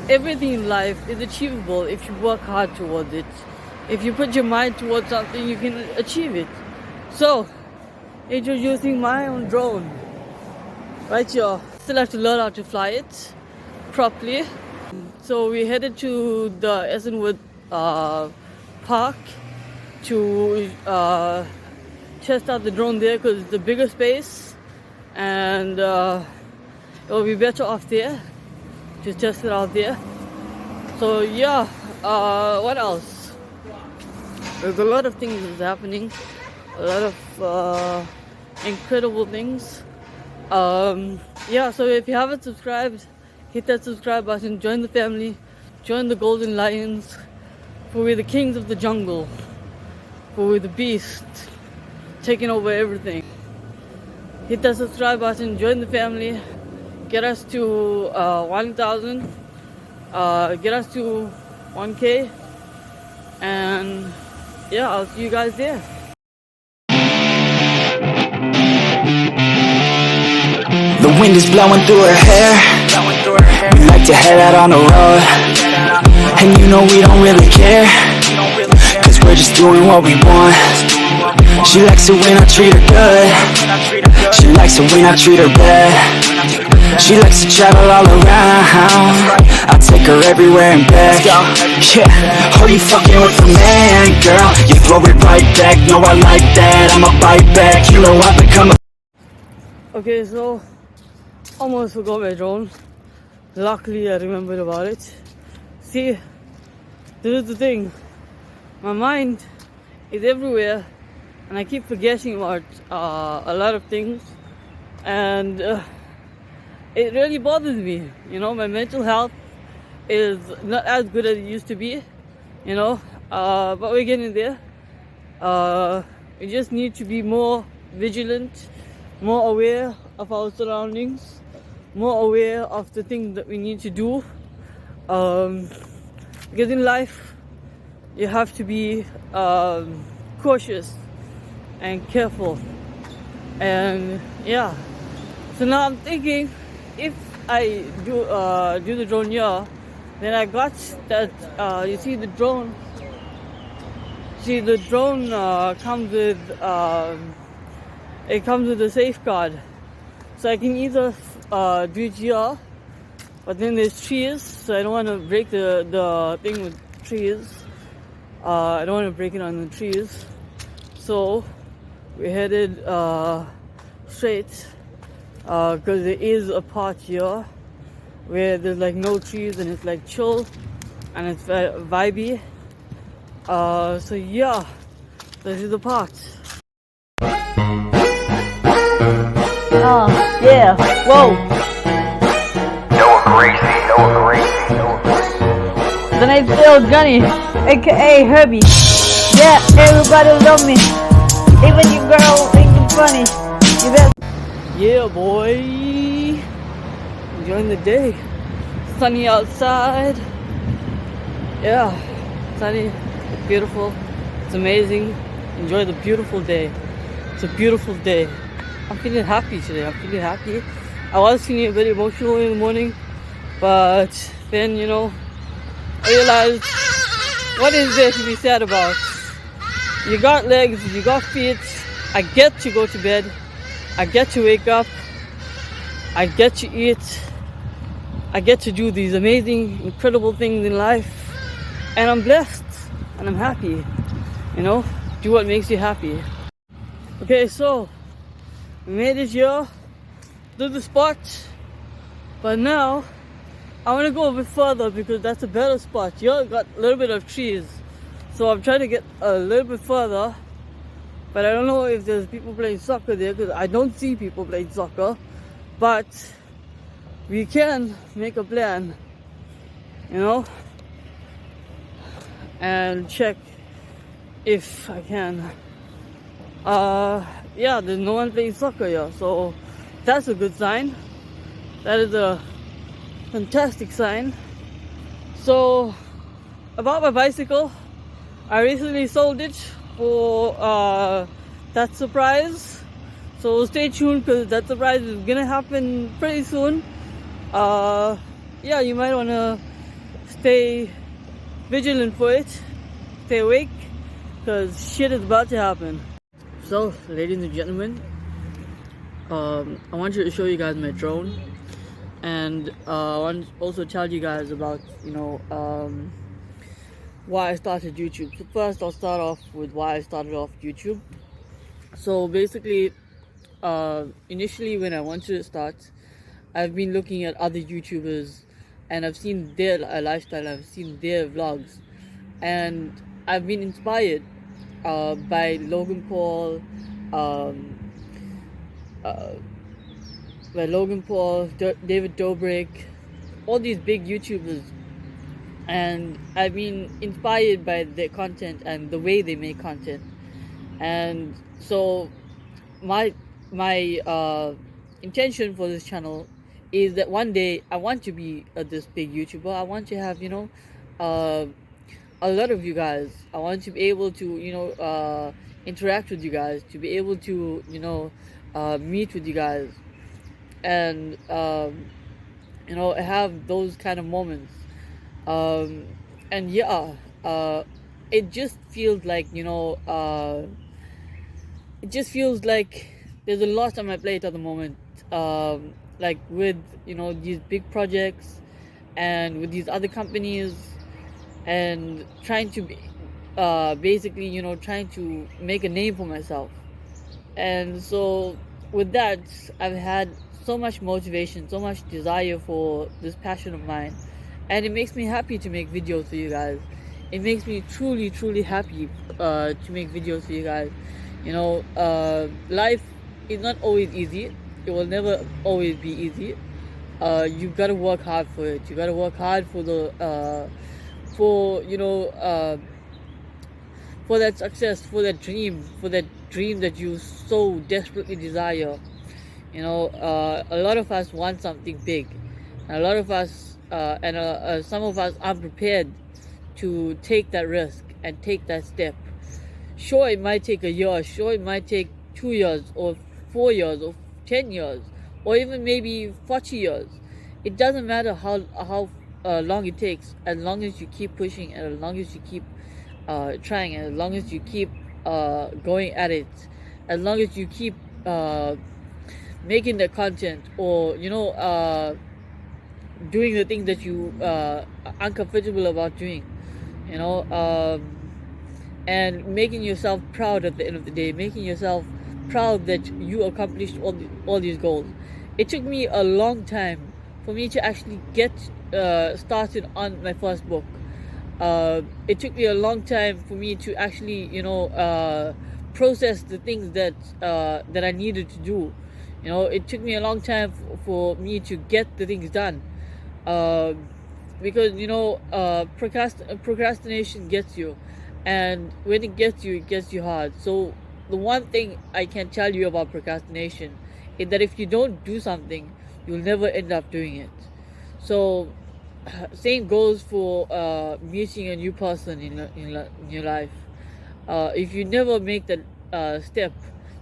[SPEAKER 7] everything in life is achievable if you work hard towards it. If you put your mind towards something, you can achieve it. So, introducing my own drone. Right here. Still have to learn how to fly it properly. So we headed to the Essenwood Park to test out the drone there because it's the bigger space, and it'll be better off there to test it out there. So yeah, what else? There's a lot of things that's happening, a lot of incredible things. Yeah, so if you haven't subscribed, hit that subscribe button, join the family, join the Golden Lions, for we're the kings of the jungle, for we're the beast, taking over everything. Hit that subscribe button, join the family, get us to 1,000, get us to 1K, and yeah, I'll see you guys there.
[SPEAKER 5] The wind is blowing through her hair. We like to head out on the road, and you know we don't really care, cause we're just doing what we want. She likes it when I treat her good. She likes it when I treat her bad. She likes to travel all around. I take her everywhere and back. Yeah, oh, you fucking with the man, girl. You throw it right back. No, I like that. I'ma bite back. You know I've become a...
[SPEAKER 7] Okay, so almost forgot my drone. Luckily I remembered about it. See, this is the thing. My mind is everywhere and I keep forgetting about a lot of things, and it really bothers me. You know, my mental health is not as good as it used to be, you know, but we're getting there. We just need to be more vigilant, more aware of our surroundings, more aware of the things that we need to do, because in life you have to be cautious and careful. And yeah, so now I'm thinking, if I do the drone here, then I got that you see the drone comes with it comes with a safeguard, so I can either do it here, but then there's trees, so I don't want to break the thing with trees. I don't want to break it on the trees, so we headed straight, because there is a part here where there's like no trees and it's like chill and it's vibey. So yeah, this is the part. Yeah, whoa. The name's Suhail Ganie, aka Herbie. Yeah, everybody love me. Even you girl think it's funny. You bet. Yeah, boy. Enjoying the day. Sunny outside. Yeah, sunny, beautiful. It's amazing. Enjoy the beautiful day. It's a beautiful day. I'm feeling happy today. I'm feeling happy. I was feeling a bit emotional in the morning, but then, you know, I realized, what is there to be sad about? You got legs, you got feet. I get to go to bed. I get to wake up. I get to eat. I get to do these amazing, incredible things in life. And I'm blessed. And I'm happy. You know, do what makes you happy. Okay, so we made it here to the spot. But now I want to go a bit further because that's a better spot. Here got a little bit of trees, so I'm trying to get a little bit further, but I don't know if there's people playing soccer there because I don't see people playing soccer. But we can make a plan, you know, and check if I can. Yeah, there's no one playing soccer here, so that's a good sign. That is a fantastic sign. So about my bicycle, I recently sold it for that surprise, so stay tuned because that surprise is gonna happen pretty soon. Yeah, you might want to stay vigilant for it, stay awake, because shit is about to happen. So ladies and gentlemen, I want to show you guys my drone. And I want to also tell you guys about, you know, why I started YouTube. So first I'll start off with why I started off YouTube. So basically, initially when I wanted to start, I've been looking at other YouTubers and I've seen their lifestyle, I've seen their vlogs, and I've been inspired by Logan Paul, by Logan Paul, David Dobrik, all these big YouTubers, and I've been inspired by their content and the way they make content. And so my intention for this channel is that one day I want to be this big YouTuber. I want to have a lot of you guys. I want to be able to interact with you guys, to be able to meet with you guys, and have those kind of moments. And yeah, it just feels like it just feels like there's a lot on my plate at the moment, like with these big projects and with these other companies, and trying to be basically trying to make a name for myself. And so with that, I've had so much motivation, so much desire for this passion of mine, and it makes me happy to make videos for you guys. It makes me truly happy to make videos for you guys. Life is not always easy. It will never always be easy. You've got to work hard for it. You got to work hard for the for that success, for that dream that you so desperately desire. A lot of us want something big. A lot of us and some of us aren't prepared to take that risk and take that step. Sure, it might take a year. Sure, it might take 2 years or 4 years or 10 years or even maybe 40 years. It doesn't matter how long it takes, as long as you keep pushing, and as long as you keep trying, and as long as you keep going at it, as long as you keep making the content, or doing the things that you are uncomfortable about doing, and making yourself proud at the end of the day, making yourself proud that you accomplished all these goals. It took me a long time for me to actually get started on my first book. It took me a long time for me to actually process the things that I needed to do. It took me a long time for me to get the things done, because procrastination gets you, and when it gets you hard. So the one thing I can tell you about procrastination is that if you don't do something, you'll never end up doing it. So same goes for meeting a new person in your life. If you never make that step,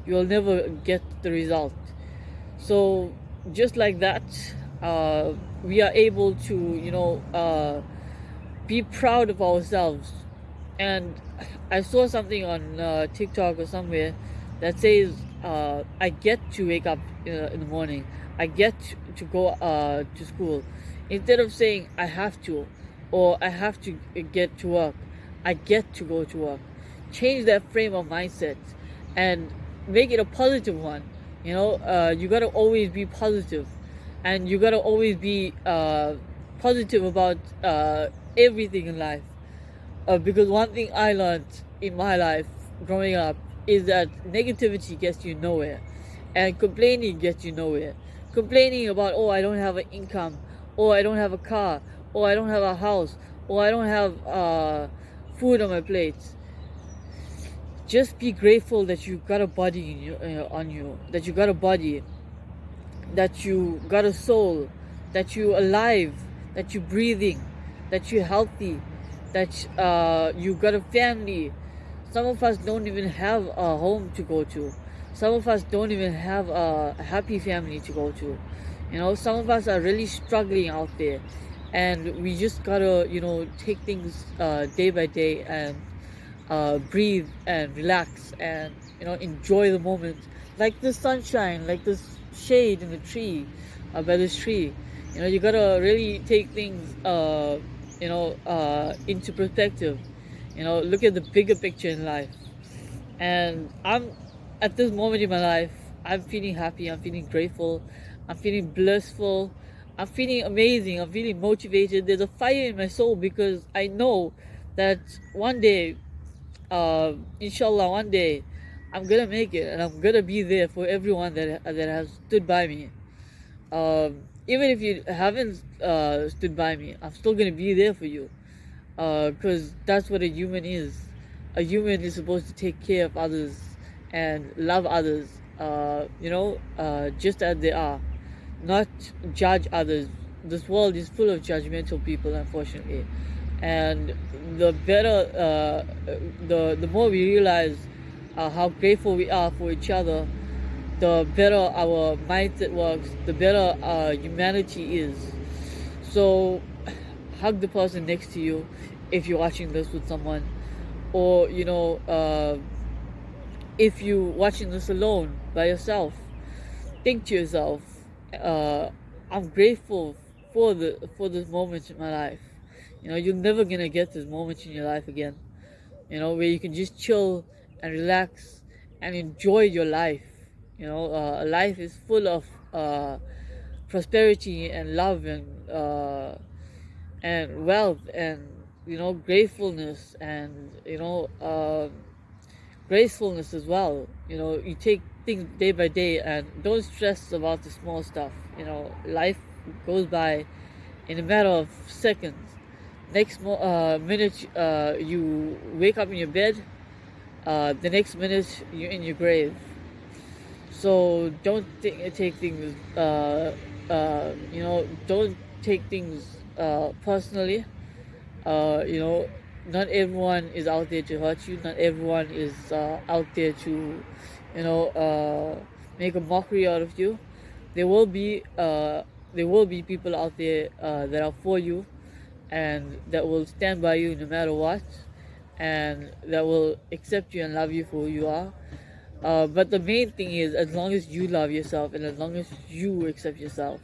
[SPEAKER 7] you'll never get the result. So just like that, we are able to be proud of ourselves. And I saw something on TikTok or somewhere that says, I get to wake up in the morning, I get to go to school. Instead of saying I have to, or I have to get to work, I get to go to work. Change that frame of mindset and make it a positive one. You gotta always be positive, and you gotta always be positive about everything in life. Because one thing I learned in my life growing up is that negativity gets you nowhere, and complaining gets you nowhere. Complaining about, oh, I don't have an income, or I don't have a car, or I don't have a house, or I don't have food on my plate. Just be grateful that you got a body in you, on you, that you got a body, that you got a soul, that you're alive, that you're breathing, that you're healthy, that you got a family. Some of us don't even have a home to go to. Some of us don't even have a happy family to go to. Some of us are really struggling out there, and we just gotta take things day by day, and breathe and relax, and enjoy the moment, like the sunshine, like the shade in the tree, by this tree. You gotta really take things into perspective. Look at the bigger picture in life. And I'm at this moment in my life, I'm feeling happy, I'm feeling grateful, I'm feeling blissful, I'm feeling amazing, I'm feeling motivated. There's a fire in my soul, because I know that one day, inshallah, one day I'm gonna make it, and I'm gonna be there for everyone that has stood by me. even if you haven't stood by me, I'm still gonna be there for you, because that's what a human is. A human is supposed to take care of others and love others, just as they are, not judge others. This world is full of judgmental people, unfortunately, and the better, the more we realize how grateful we are for each other, the better our mindset works, the better humanity is. So, hug the person next to you if you're watching this with someone, or if you're watching this alone by yourself. Think to yourself, I'm grateful for this moment in my life. You're never gonna get this moment in your life again. Where you can just chill and relax and enjoy your life. Life is full of prosperity and love and wealth and gratefulness and gracefulness as well. You take things day by day and don't stress about the small stuff. Life goes by in a matter of seconds. Next minute you wake up in your bed, the next minute you're in your grave. So don't take things don't take things personally. Not everyone is out there to hurt you. Not everyone is out there to make a mockery out of you. There will be people out there that are for you and that will stand by you no matter what, and that will accept you and love you for who you are. But the main thing is, as long as you love yourself and as long as you accept yourself.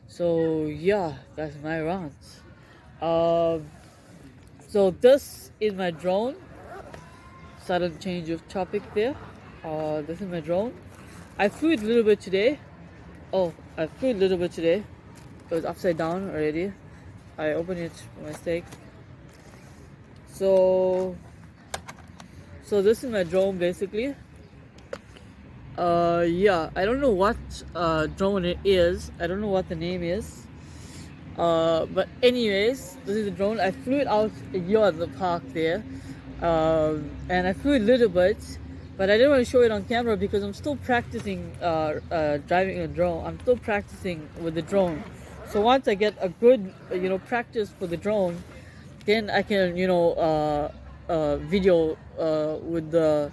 [SPEAKER 7] So yeah, that's my rant. So this is my drone. Sudden change of topic there. This is my drone. I flew it a little bit today. It was upside down already. I opened it by mistake. So this is my drone basically. I don't know what drone it is. I don't know what the name is. But anyways, this is the drone. I flew it out here in the park there. And I flew it a little bit, but I didn't want to show it on camera because I'm still practicing driving a drone. I'm still practicing with the drone. So once I get a good, practice for the drone, then I can, video with the,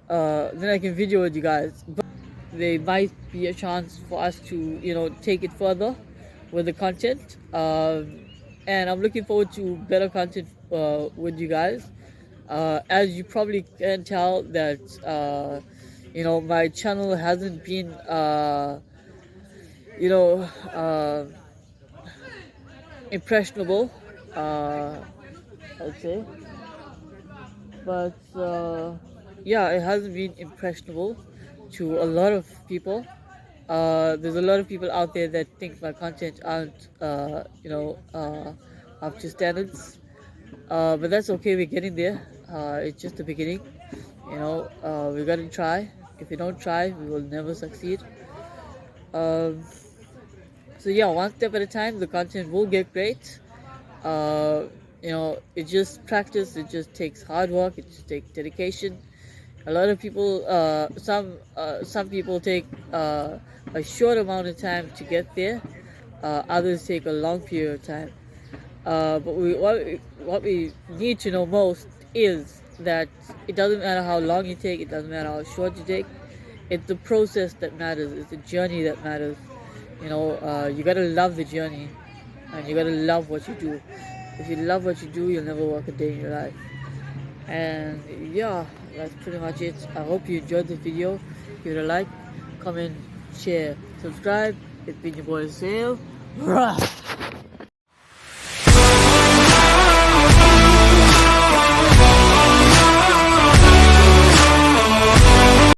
[SPEAKER 7] then I can video with you guys. But there might be a chance for us to, take it further with the content. And I'm looking forward to better content with you guys. As you probably can tell that, my channel hasn't been, impressionable, I'd say. But, it hasn't been impressionable to a lot of people. There's a lot of people out there that think my content aren't, up to standards. But that's okay, we're getting there. It's just the beginning. We gotta try. If we don't try, we will never succeed. One step at a time, the content will get great. It just practice, it just takes hard work, it just takes dedication. A lot of people, some people take a short amount of time to get there. Others take a long period of time. But what we need to know most is that it doesn't matter how long you take, it doesn't matter how short you take. It's the process that matters. It's the journey that matters. You gotta love the journey, and you gotta love what you do. If you love what you do, you'll never work a day in your life. And that's pretty much it. I hope you enjoyed the video. Give it a like, comment, share, subscribe. It's been your boy Suhail.